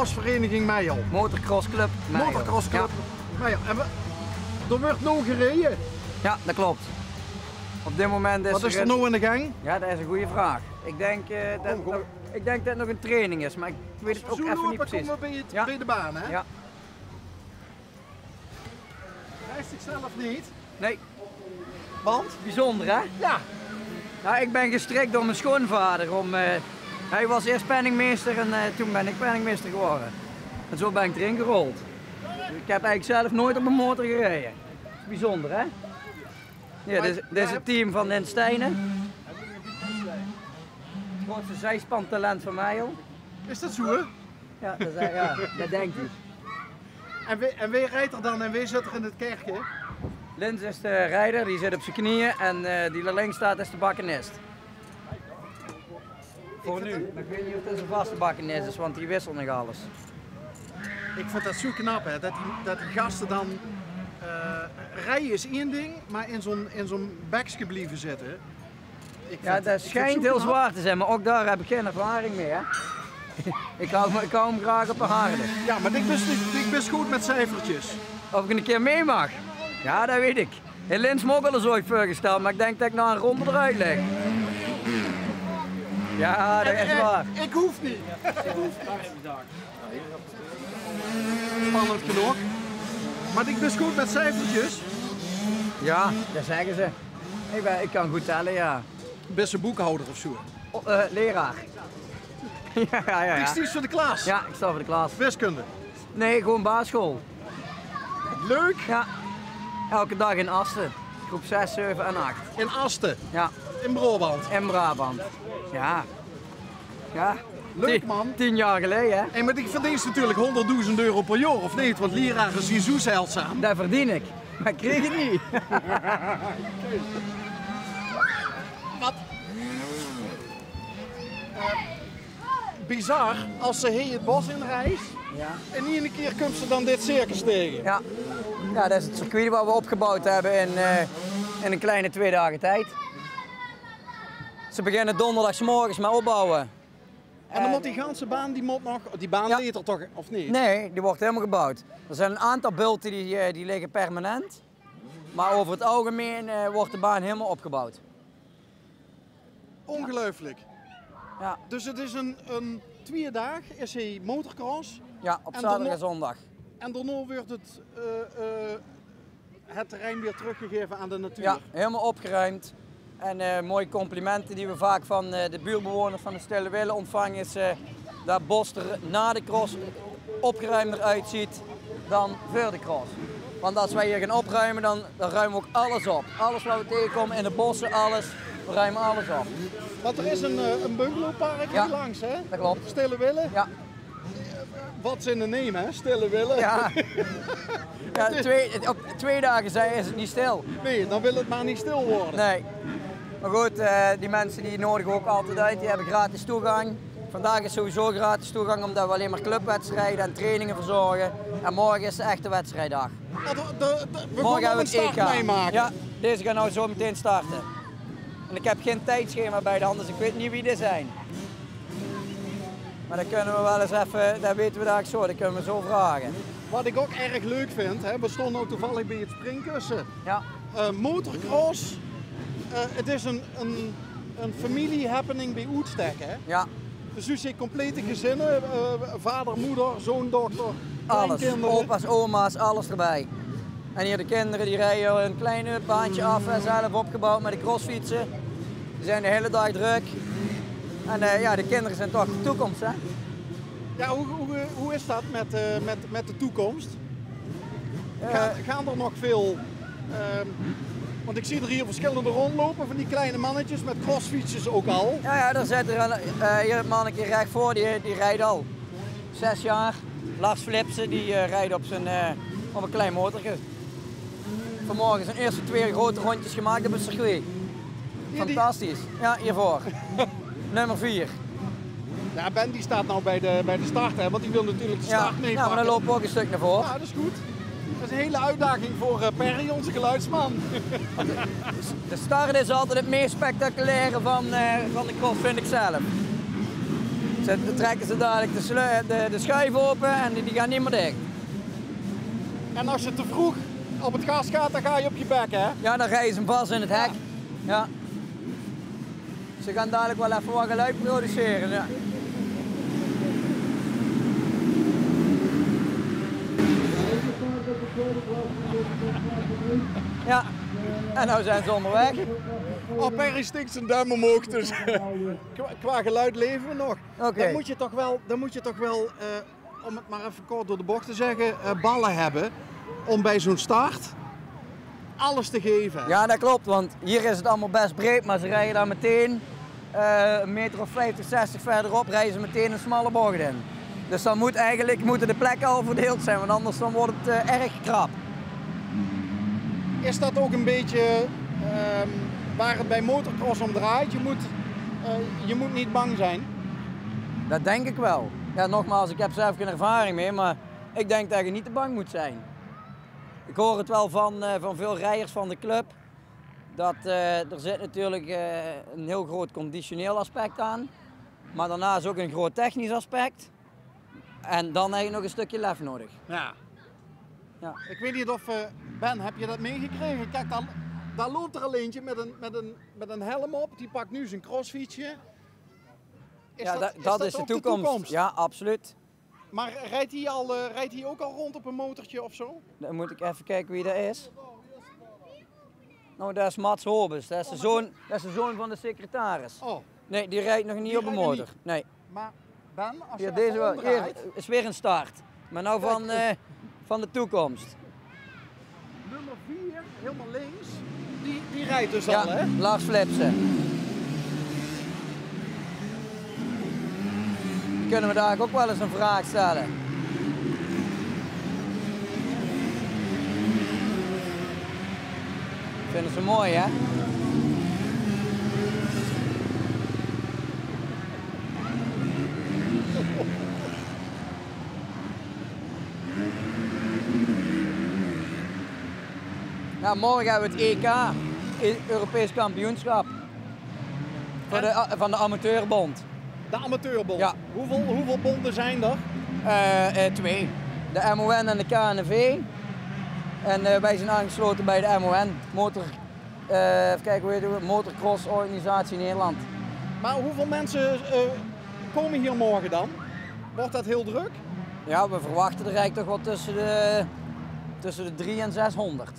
Motorcrossvereniging Meijel. Motorcrossclub Meijel. Motorcrossclub Ja. Meijel. En er wordt nou gereden. Ja, dat klopt. Op dit moment is Wat is er nou in de gang? Ja, dat is een goede vraag. Ik denk, dat het nog een training is, maar ik weet het ook even niet precies. Komen we bij de baan, hè? Ja. Rijst zichzelf niet. Nee. Want? Bijzonder, hè? Ja. Nou, ik ben gestrikt door mijn schoonvader. Hij was eerst penningmeester en toen ben ik penningmeester geworden. En zo ben ik erin gerold. Ik heb eigenlijk zelf nooit op een motor gereden. Dat is bijzonder, hè? Ja, dit is het team van Den Stijnen. Het grootste zijspantalent van Meijel. Is dat zo, hè? Ja, dat denkt hij. En wie rijdt er dan en wie zit er in het kerkje? Lins is de rijder, die zit op zijn knieën en die daar links staat is de bakkenist. Voor nu. Maar ik weet niet of het een vaste bakkenist is, want die wisselt nog alles. Ik vind dat zo knap, hè, dat die gasten dan... rijden is één ding, maar in zo'n bekje blijven zitten. Dat schijnt heel zwaar te zijn, maar ook daar heb ik geen ervaring mee. Hè? ik hou hem graag op de harde. Ja, maar ik ben goed met cijfertjes. Of ik een keer mee mag? Ja, dat weet ik. In Lins mocht wel eens ooit voorgesteld, maar ik denk dat ik na een ronde eruit lig. Ja, dat is waar. Ik hoef niet. Spannend genoeg. Maar ik ben goed met cijfertjes. Ja, dat zeggen ze. Ik kan goed tellen, ja. Best een boekhouder of zo. Leraar. ja. Ik stief voor de klas. Ja, ik sta voor de klas. Wiskunde. Nee, gewoon basisschool. Leuk. Ja. Elke dag in Asten. Groep 6, 7 en 8. In Asten. Ja. In Brabant. In Brabant. Ja. Ja. Leuk man. 10 jaar geleden, hè? Hey, maar ik verdien natuurlijk 100.000 euro per jaar, of niet? Want leraren zien zo zeldzaam. Dat verdien ik. Maar ik kreeg het niet. Wat? Bizar, als ze hier het bos in reis, en niet een keer komt ze dan dit circus tegen. Ja. Ja, dat is het circuit wat we opgebouwd hebben in een kleine 2 dagen tijd. Ze beginnen donderdagsmorgens met opbouwen. En dan moet die ganse baan, die baan deed er toch, of niet? Nee, die wordt helemaal gebouwd. Er zijn een aantal bulten die liggen permanent. Maar over het algemeen wordt de baan helemaal opgebouwd. Ongelooflijk. Ja. Dus het is een 2 dagen, is hij motocross. Ja, op zaterdag en zondag. En daarna wordt het terrein weer teruggegeven aan de natuur. Ja, helemaal opgeruimd. En mooie complimenten die we vaak van de buurtbewoners van de Stille Wille ontvangen is dat het bos er na de cross opgeruimder uitziet dan voor de cross. Want als wij hier gaan opruimen, dan ruimen we ook alles op. Alles wat we tegenkomen in de bossen, alles, we ruimen alles op. Want er is een bungalowpark hier langs, hè? Dat klopt. Stille Wille? Ja. Wat is in de neem, hè? Stille Wille? Ja. Ja, op 2 dagen is het niet stil. Nee, dan wil het maar niet stil worden. Nee. Maar goed, die mensen die nodigen ook altijd uit, die hebben gratis toegang. Vandaag is sowieso gratis toegang omdat we alleen maar clubwedstrijden en trainingen verzorgen. En morgen is de echte wedstrijddag. Morgen hebben we een start meemaken. Ja, deze gaan nou zo meteen starten. En ik heb geen tijdschema bij de hand, dus ik weet niet wie dit zijn. Maar dat kunnen we wel eens even, dat weten we daar zo, dat kunnen we zo vragen. Wat ik ook erg leuk vind, hè, we stonden ook toevallig bij het springkussen. Ja. Motocross, het is een familie-happening bij uitstek, hè? Ja. Dus u ziet complete gezinnen, vader, moeder, zoon, dochter, alles, kleinkinderen. opa's, oma's, alles erbij. En hier de kinderen die rijden een klein baantje af en zelf opgebouwd met de crossfietsen. Die zijn de hele dag druk. En ja, de kinderen zijn toch de toekomst, hè? Ja, hoe is dat met de toekomst? Gaan er nog veel... want ik zie er hier verschillende rondlopen van die kleine mannetjes met crossfietsjes ook al. Ja, daar zit er hier het mannetje recht voor, die rijdt al 6 jaar. Lars Flipsen, die rijdt op een klein motortje. Vanmorgen zijn eerste 2 grote rondjes gemaakt op het circuit. Fantastisch. Ja, hiervoor. Nummer 4. Ja, Ben die staat nou bij de start, hè, want die wil natuurlijk de start meepakken. Ja, maar dan lopen we ook een stuk naar voren. Ja, dat is goed. Dat is een hele uitdaging voor Perry, onze geluidsman. De start is altijd het meest spectaculaire van de cross, vind ik zelf. Dan trekken ze dadelijk de schuif open en die gaan niet meer dicht. En als je te vroeg op het gas gaat, dan ga je op je bek, hè? Ja, dan rijden ze hem vast in het hek. Ja. Ze gaan dadelijk wel even wat geluid produceren. Ja. Ja, en nou zijn ze onderweg. Oh, Perry stikt zijn duim omhoog, dus qua geluid leven we nog. Oké. Dan moet je toch wel, om het maar even kort door de bocht te zeggen, ballen hebben om bij zo'n start alles te geven. Ja, dat klopt, want hier is het allemaal best breed, maar ze rijden daar meteen een meter of 50, 60 verderop, rijden ze meteen een smalle bocht in. Dus dan moeten de plekken al verdeeld zijn, want anders dan wordt het erg krap. Is dat ook een beetje waar het bij motocross om draait? Je moet niet bang zijn. Dat denk ik wel. Ja, nogmaals, ik heb zelf geen ervaring mee, maar ik denk dat je niet te bang moet zijn. Ik hoor het wel van veel rijders van de club. Dat er zit natuurlijk een heel groot conditioneel aspect aan. Maar daarnaast ook een groot technisch aspect. En dan heb je nog een stukje lef nodig. Ja. Ja. Ik weet niet of, Ben, heb je dat meegekregen? Kijk, daar loopt er al eentje met een helm op. Die pakt nu zijn crossfietsje. Dat is de toekomst. Ja, absoluut. Maar rijdt hij ook al rond op een motortje of zo? Dan moet ik even kijken wie dat is. Nou, dat is Mats Hobes. Dat is de zoon van de secretaris. Oh. Nee, die rijdt nog niet op een motor. Nee. Maar Ben, als je Deze wel. Hier rijdt, is weer een start. Maar nou van de toekomst. nummer 4, helemaal links, die rijdt dus Ja, al, hè? Lars Flipsen. Kunnen we daar ook wel eens een vraag stellen? Vinden ze mooi, hè? Ja, morgen hebben we het EK, Europees kampioenschap. Van de Amateurbond. De Amateurbond. Ja. Hoeveel bonden zijn er? 2. De MON en de KNV. En wij zijn aangesloten bij de MON, even kijken hoe heet het, Motocross Organisatie Nederland. Maar hoeveel mensen komen hier morgen dan? Wordt dat heel druk? Ja, we verwachten er eigenlijk toch wel tussen de 300 en 600.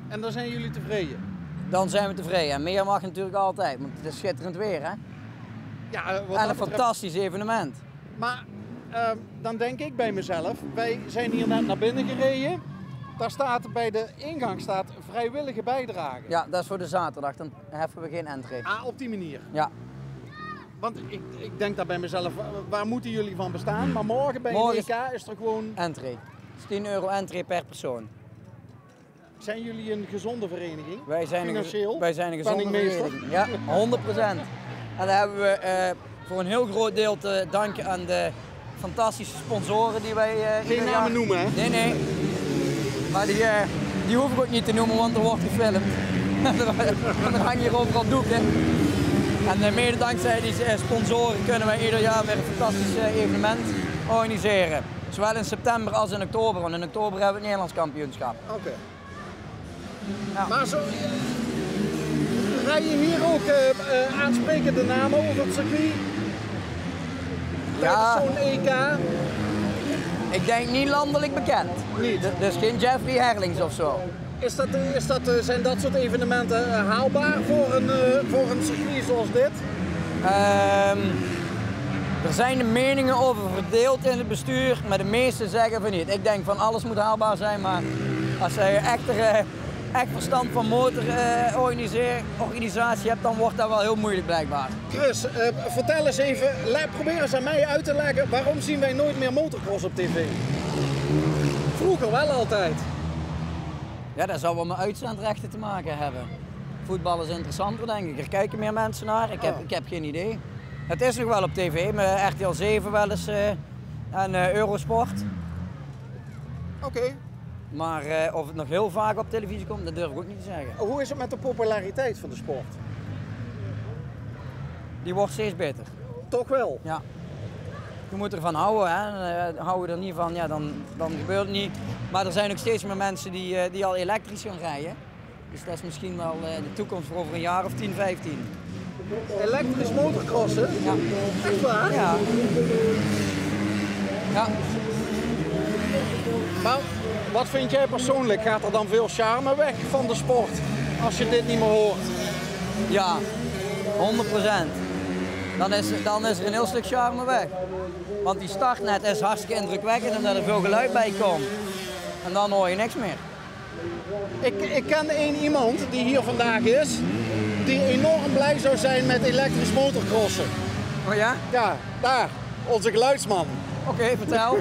En dan zijn jullie tevreden? Dan zijn we tevreden. En meer mag natuurlijk altijd, want het is schitterend weer, hè? Ja, En een fantastisch evenement. Maar dan denk ik bij mezelf, wij zijn hier net naar binnen gereden. Daar staat bij de ingang vrijwillige bijdrage. Ja, dat is voor de zaterdag, dan heffen we geen entree. Ah, op die manier. Ja. Want ik denk daar bij mezelf, waar moeten jullie van bestaan? Maar morgen bij een EK is er gewoon... Entree. Dus 10 euro entree per persoon. Zijn jullie een gezonde vereniging? Wij zijn Financieel? Wij zijn een gezonde Penningmeester? vereniging. Ja, 100%. En daar hebben we voor een heel groot deel te danken aan de fantastische sponsoren die wij... Geen namen noemen, hè? Nee. Maar die hoef ik ook niet te noemen, want er wordt gefilmd. Er hangen hier overal doeken. En mede dankzij die sponsoren kunnen wij ieder jaar weer een fantastisch evenement organiseren. Zowel in september als in oktober, want in oktober hebben we het Nederlands kampioenschap. Oké. Ja. Maar zo, rij je hier ook aansprekende namen over het circuit? Ja. Zo'n EK? Ik denk niet landelijk bekend. Niet? Dus geen Jeffrey Herlings of zo. Zijn dat soort evenementen haalbaar voor een circuit zoals dit? Er zijn de meningen over verdeeld in het bestuur, maar de meesten zeggen van niet. Ik denk van alles moet haalbaar zijn, maar als je echt verstand van motororganisatie hebt, dan wordt dat wel heel moeilijk blijkbaar. Chris, vertel eens even, probeer eens aan mij uit te leggen, waarom zien wij nooit meer motocross op tv? Vroeger wel altijd. Ja, dat zou wel met uitzendrechten te maken hebben. Voetbal is interessanter, denk ik. Er kijken meer mensen naar. Ik heb geen idee. Het is nog wel op tv, met RTL 7 wel eens en Eurosport. Oké. Maar of het nog heel vaak op televisie komt, dat durf ik ook niet te zeggen. Hoe is het met de populariteit van de sport? Die wordt steeds beter. toch wel. Ja. Je moet ervan houden, hè. Hou je er niet van, ja, dan gebeurt het niet. Maar er zijn ook steeds meer mensen die al elektrisch gaan rijden. Dus dat is misschien wel de toekomst voor over een jaar of 10, 15. Elektrisch motocrossen? Ja. Echt waar? Ja. Ja. Maar wat vind jij persoonlijk? Gaat er dan veel charme weg van de sport als je dit niet meer hoort? Ja, 100%. Dan is er een heel stuk charme weg. Want die startnet is hartstikke indrukwekkend omdat er veel geluid bij komt. En dan hoor je niks meer. Ik ken iemand die hier vandaag is, die enorm blij zou zijn met elektrisch motocrossen. Oh ja? Ja, daar, onze geluidsman. Oké, vertel.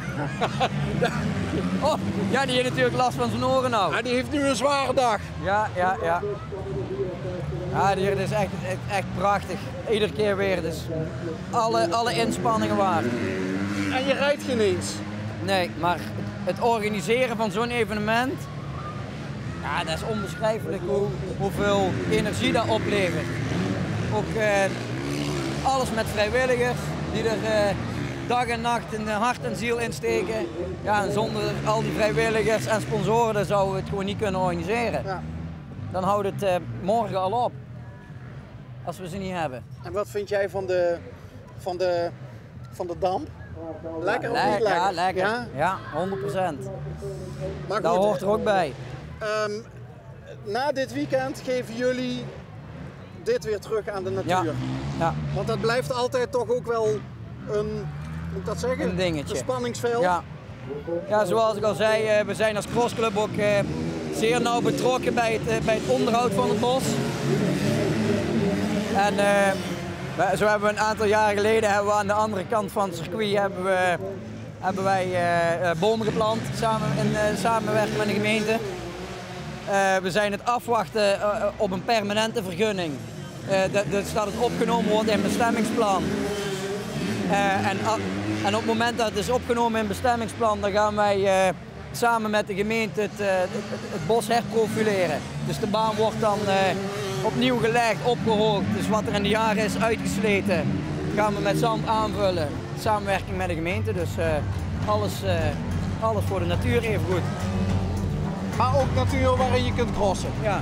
Oh, ja, die heeft natuurlijk last van zijn oren nou. Ja, die heeft nu een zware dag. Ja. Ja, dit is echt prachtig. Iedere keer weer. Dus alle inspanningen waard. En je rijdt geen eens. Nee, maar het organiseren van zo'n evenement, ja, dat is onbeschrijfelijk hoeveel energie dat oplevert. Ook alles met vrijwilligers die er dag en nacht een hart en ziel in steken. Ja, en zonder al die vrijwilligers en sponsoren dan zouden we het gewoon niet kunnen organiseren. Ja. Dan houdt het morgen al op, als we ze niet hebben. En wat vind jij van de damp? Lekker of niet lekker? Ja, lekker. Ja? Ja, 100%. Maar Dat goed, hoort er ook bij. na dit weekend geven jullie dit weer terug aan de natuur. Ja. Want dat blijft altijd toch ook wel een, moet ik dat zeggen? Een dingetje. Een spanningsveld. Ja, zoals ik al zei, we zijn als crossclub ook zeer nauw betrokken bij het onderhoud van het bos. En zo hebben we een aantal jaar geleden aan de andere kant van het circuit hebben wij bomen geplant in samenwerking met de gemeente. We zijn het afwachten op een permanente vergunning. Dat het opgenomen wordt in het bestemmingsplan. En op het moment dat het is opgenomen in het bestemmingsplan, dan gaan wij samen met de gemeente het bos herprofileren. Dus de baan wordt dan opnieuw gelegd, opgehoogd. Dus wat er in de jaren is uitgesleten, gaan we met zand aanvullen. Samenwerking met de gemeente, dus alles voor de natuur even goed. Maar ook natuur waarin je kunt crossen. Ja.